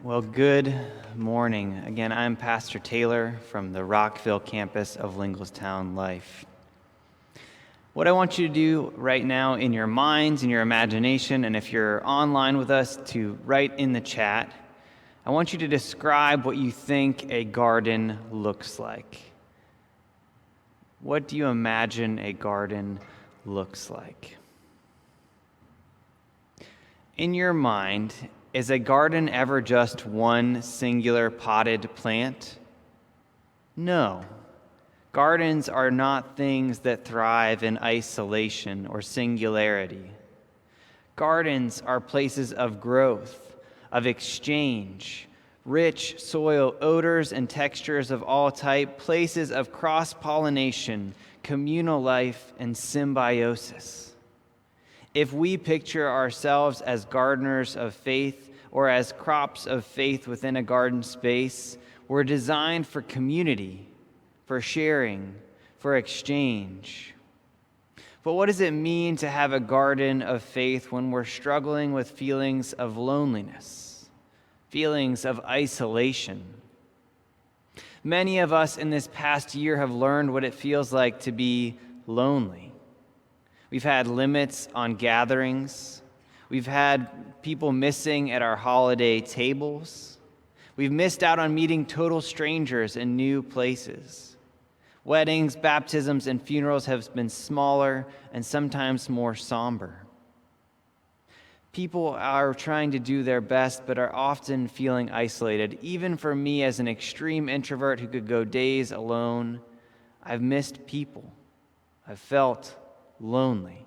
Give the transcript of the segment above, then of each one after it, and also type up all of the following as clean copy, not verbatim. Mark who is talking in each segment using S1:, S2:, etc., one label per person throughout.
S1: Well, good morning. Again, I'm Pastor Taylor from the Rockville campus of Linglestown Life. What I want you to do right now in your minds, in your imagination, and if you're online with us, to write in the chat, I want you to describe what you think a garden looks like. What do you imagine a garden looks like? In your mind, is a garden ever just one singular potted plant? No. Gardens are not things that thrive in isolation or singularity. Gardens are places of growth, of exchange, rich soil odors and textures of all type, places of cross-pollination, communal life, and symbiosis. If we picture ourselves as gardeners of faith or as crops of faith within a garden space, we're designed for community, for sharing, for exchange. But what does it mean to have a garden of faith when we're struggling with feelings of loneliness, feelings of isolation? Many of us in this past year have learned what it feels like to be lonely. We've had limits on gatherings. We've had people missing at our holiday tables. We've missed out on meeting total strangers in new places. Weddings, baptisms, and funerals have been smaller and sometimes more somber. People are trying to do their best, but are often feeling isolated. Even for me, as an extreme introvert who could go days alone, I've missed people. I've felt lonely.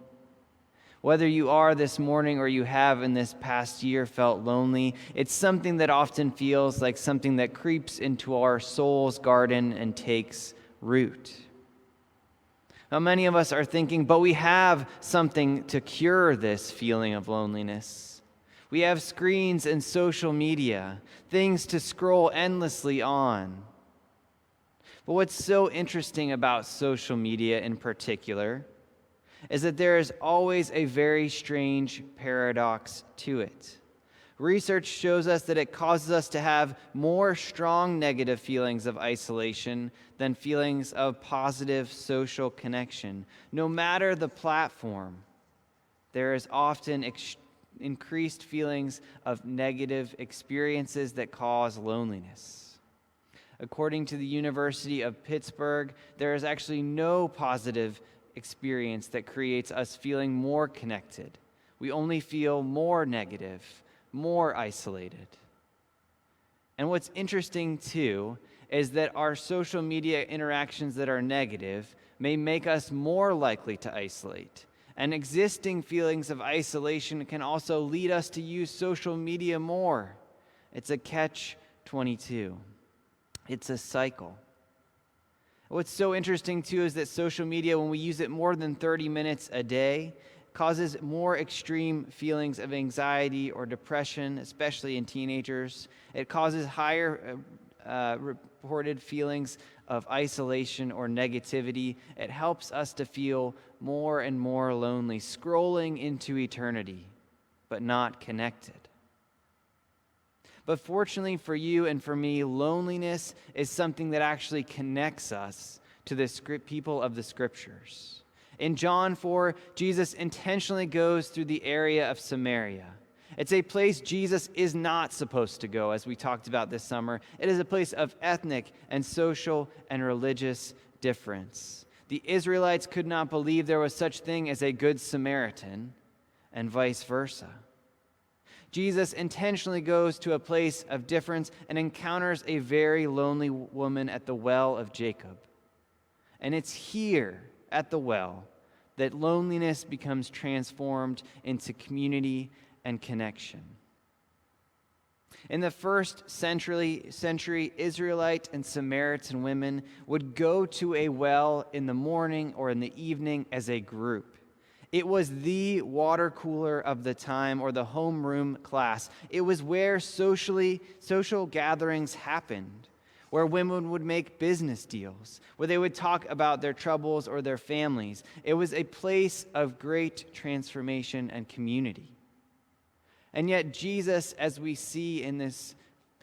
S1: Whether you are this morning or you have in this past year felt lonely, it's something that often feels like something that creeps into our soul's garden and takes root. Now, many of us are thinking, but we have something to cure this feeling of loneliness. We have screens and social media, things to scroll endlessly on. But what's so interesting about social media in particular is that there is always a very strange paradox to it. Research shows us that it causes us to have more strong negative feelings of isolation than feelings of positive social connection. No matter the platform, there is often increased feelings of negative experiences that cause loneliness. According to the University of Pittsburgh, there is actually no positive experience that creates us feeling more connected. We only feel more negative, more isolated. And what's interesting too is that our social media interactions that are negative may make us more likely to isolate. And existing feelings of isolation can also lead us to use social media more. It's a catch-22. It's a cycle. What's so interesting, too, is that social media, when we use it more than 30 minutes a day, causes more extreme feelings of anxiety or depression, especially in teenagers. It causes higher reported feelings of isolation or negativity. It helps us to feel more and more lonely, scrolling into eternity, but not connected. But fortunately for you and for me, loneliness is something that actually connects us to the people of the Scriptures. In John 4, Jesus intentionally goes through the area of Samaria. It's a place Jesus is not supposed to go, as we talked about this summer. It is a place of ethnic and social and religious difference. The Israelites could not believe there was such thing as a good Samaritan, and vice versa. Jesus intentionally goes to a place of difference and encounters a very lonely woman at the well of Jacob. And it's here at the well that loneliness becomes transformed into community and connection. In the first century, Israelite and Samaritan women would go to a well in the morning or in the evening as a group. It was the water cooler of the time, or the homeroom class. It was where social gatherings happened, where women would make business deals, where they would talk about their troubles or their families. It was a place of great transformation and community. And yet Jesus, as we see in this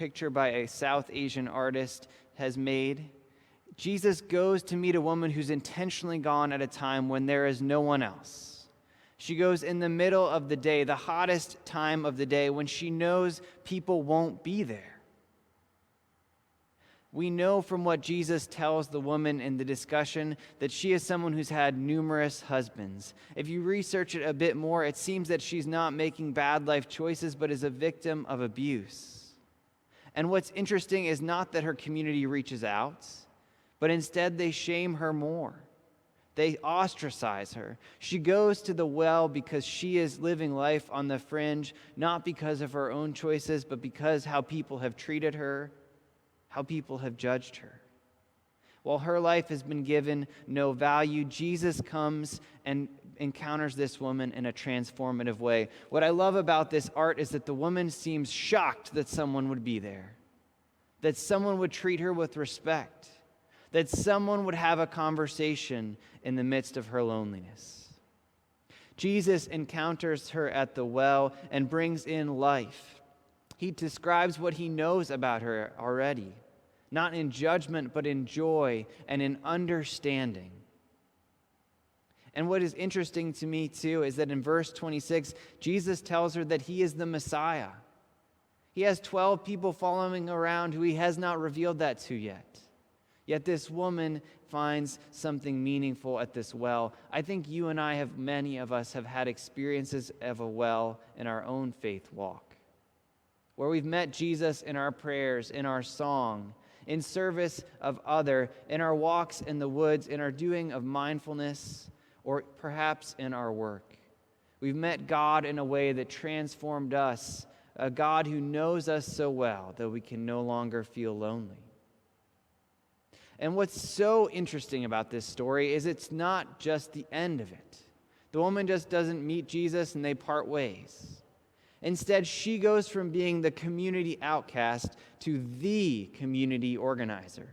S1: picture by a South Asian artist has made. Jesus goes to meet a woman who's intentionally gone at a time when there is no one else. She goes in the middle of the day, the hottest time of the day, when she knows people won't be there. We know from what Jesus tells the woman in the discussion that she is someone who's had numerous husbands. If you research it a bit more, it seems that she's not making bad life choices, but is a victim of abuse. And what's interesting is not that her community reaches out, but instead they shame her more. They ostracize her. She goes to the well because she is living life on the fringe, not because of her own choices, but because how people have treated her, how people have judged her. While her life has been given no value, Jesus comes and encounters this woman in a transformative way. What I love about this art is that the woman seems shocked that someone would be there, that someone would treat her with respect, that someone would have a conversation in the midst of her loneliness. Jesus encounters her at the well and brings in life. He describes what he knows about her already, not in judgment, but in joy and in understanding. And what is interesting to me, too, is that in verse 26, Jesus tells her that he is the Messiah. He has 12 people following around who he has not revealed that to yet. Yet this woman finds something meaningful at this well. I think you and I many of us have had experiences of a well in our own faith walk, where we've met Jesus in our prayers, in our song, in service of other, in our walks in the woods, in our doing of mindfulness, or perhaps in our work. We've met God in a way that transformed us, a God who knows us so well that we can no longer feel lonely. And what's so interesting about this story is it's not just the end of it. The woman just doesn't meet Jesus and they part ways. Instead, she goes from being the community outcast to the community organizer.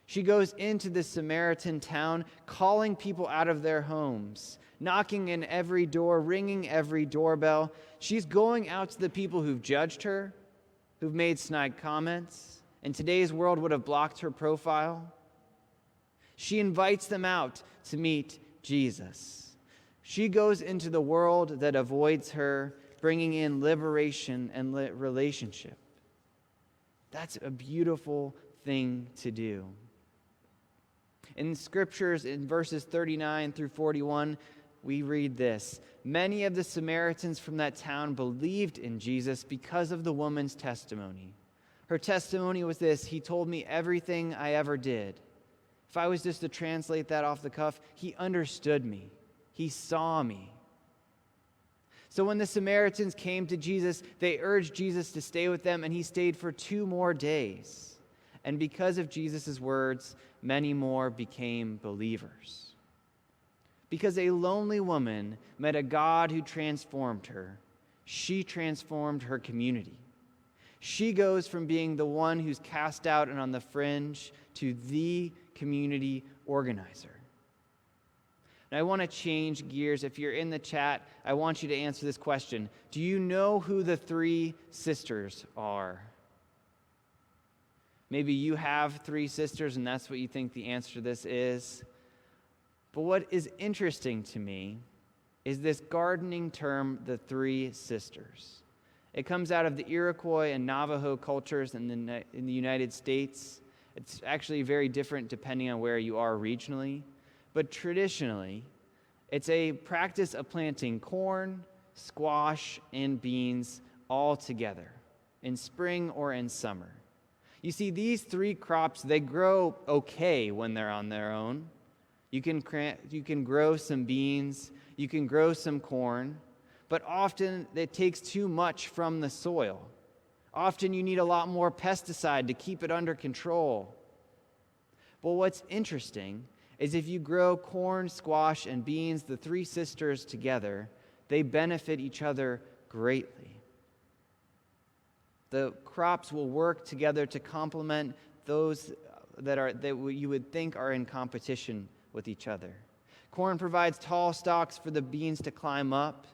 S1: She goes into the Samaritan town, calling people out of their homes, knocking in every door, ringing every doorbell. She's going out to the people who've judged her, who've made snide comments. In today's world would have blocked her profile. She invites them out to meet Jesus. She goes into the world that avoids her, bringing in liberation and relationship. That's a beautiful thing to do. In scriptures, in verses 39 through 41, we read this: "Many of the Samaritans from that town believed in Jesus because of the woman's testimony. Her testimony was this: he told me everything I ever did." If I was just to translate that off the cuff, he understood me. He saw me. So when the Samaritans came to Jesus, they urged Jesus to stay with them, and he stayed for 2 more days. And because of Jesus' words, many more became believers. Because a lonely woman met a God who transformed her, she transformed her community. She goes from being the one who's cast out and on the fringe to the community organizer. And I want to change gears. If you're in the chat, I want you to answer this question. Do you know who the 3 sisters are? Maybe you have 3 sisters and that's what you think the answer to this is. But what is interesting to me is this gardening term, the 3 sisters. It comes out of the Iroquois and Navajo cultures in the United States. It's actually very different depending on where you are regionally. But traditionally, it's a practice of planting corn, squash, and beans all together in spring or in summer. You see, these 3 crops, they grow okay when they're on their own. You can grow some beans, you can grow some corn, but often it takes too much from the soil. Often you need a lot more pesticide to keep it under control. But what's interesting is if you grow corn, squash, and beans, the 3 sisters together, they benefit each other greatly. The crops will work together to complement those that you would think are in competition with each other. Corn provides tall stalks for the beans to climb up.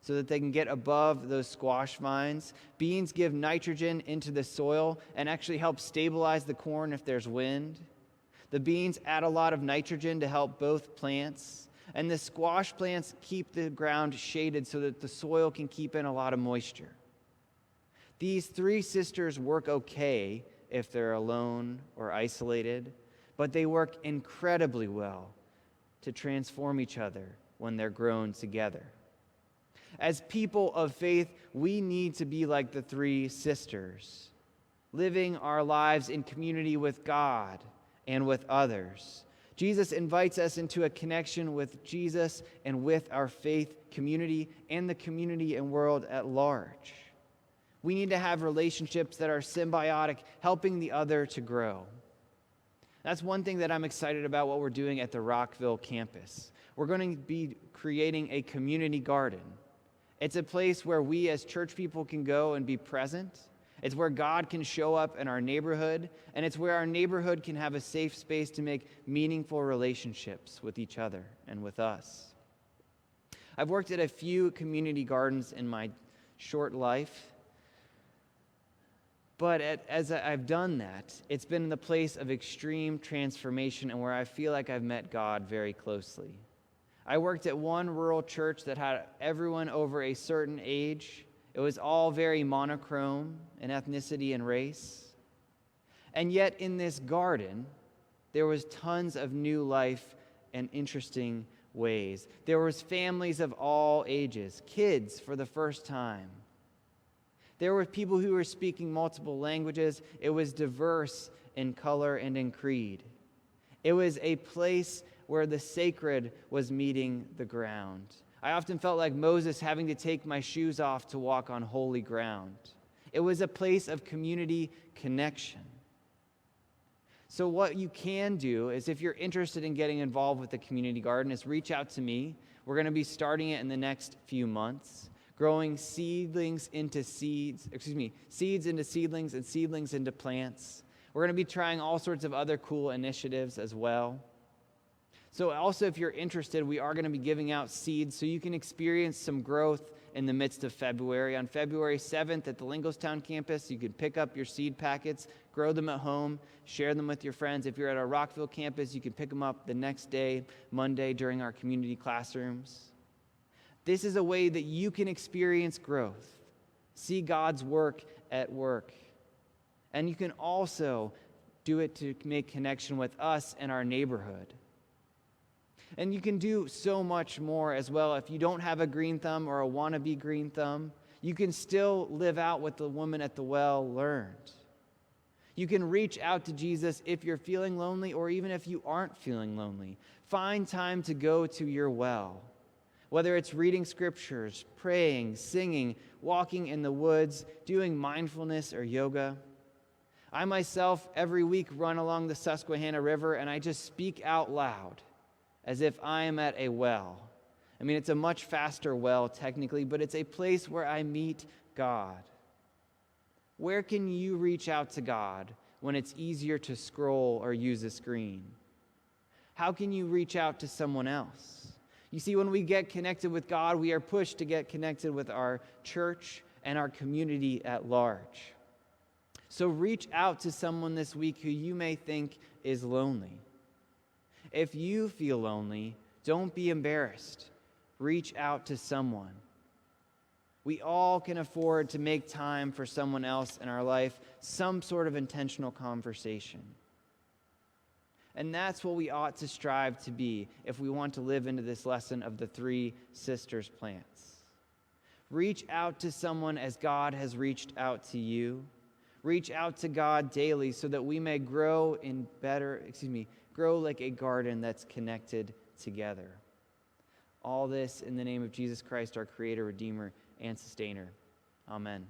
S1: so that they can get above those squash vines. Beans give nitrogen into the soil and actually help stabilize the corn if there's wind. The beans add a lot of nitrogen to help both plants. And the squash plants keep the ground shaded so that the soil can keep in a lot of moisture. These three sisters work okay if they're alone or isolated, but they work incredibly well to transform each other when they're grown together. As people of faith, we need to be like the three sisters, living our lives in community with God and with others. Jesus invites us into a connection with Jesus and with our faith community and the community and world at large. We need to have relationships that are symbiotic, helping the other to grow. That's one thing that I'm excited about what we're doing at the Rockville campus. We're going to be creating a community garden. It's a place where we as church people can go and be present. It's where God can show up in our neighborhood, and it's where our neighborhood can have a safe space to make meaningful relationships with each other and with us. I've worked at a few community gardens in my short life, but as I've done that, it's been in the place of extreme transformation and where I feel like I've met God very closely. I worked at one rural church that had everyone over a certain age. It was all very monochrome in ethnicity and race. And yet in this garden, there was tons of new life and interesting ways. There was families of all ages, kids for the first time. There were people who were speaking multiple languages. It was diverse in color and in creed. It was a place where the sacred was meeting the ground. I often felt like Moses having to take my shoes off to walk on holy ground. It was a place of community connection. So what you can do is, if you're interested in getting involved with the community garden, is reach out to me. We're going to be starting it in the next few months, growing seeds into seedlings and seedlings into plants. We're going to be trying all sorts of other cool initiatives as well. So also, if you're interested, we are going to be giving out seeds so you can experience some growth in the midst of February. On February 7th at the Linglestown campus, you can pick up your seed packets, grow them at home, share them with your friends. If you're at our Rockville campus, you can pick them up the next day, Monday, during our community classrooms. This is a way that you can experience growth, see God's work at work. And you can also do it to make connection with us and our neighborhood. And you can do so much more as well. If you don't have a green thumb or a wannabe green thumb, you can still live out what the woman at the well learned. You can reach out to Jesus if you're feeling lonely, or even if you aren't feeling lonely. Find time to go to your well. Whether it's reading scriptures, praying, singing, walking in the woods, doing mindfulness or yoga. I myself, every week, run along the Susquehanna River, and I just speak out loud as if I am at a well. I mean, it's a much faster well, technically, but it's a place where I meet God. Where can you reach out to God when it's easier to scroll or use a screen? How can you reach out to someone else? You see, when we get connected with God, we are pushed to get connected with our church and our community at large. So reach out to someone this week who you may think is lonely. If you feel lonely, don't be embarrassed. Reach out to someone. We all can afford to make time for someone else in our life, some sort of intentional conversation. And that's what we ought to strive to be if we want to live into this lesson of the three sisters' plants. Reach out to someone as God has reached out to you. Reach out to God daily so that we may grow like a garden that's connected together. All this in the name of Jesus Christ, our Creator, Redeemer, and Sustainer. Amen.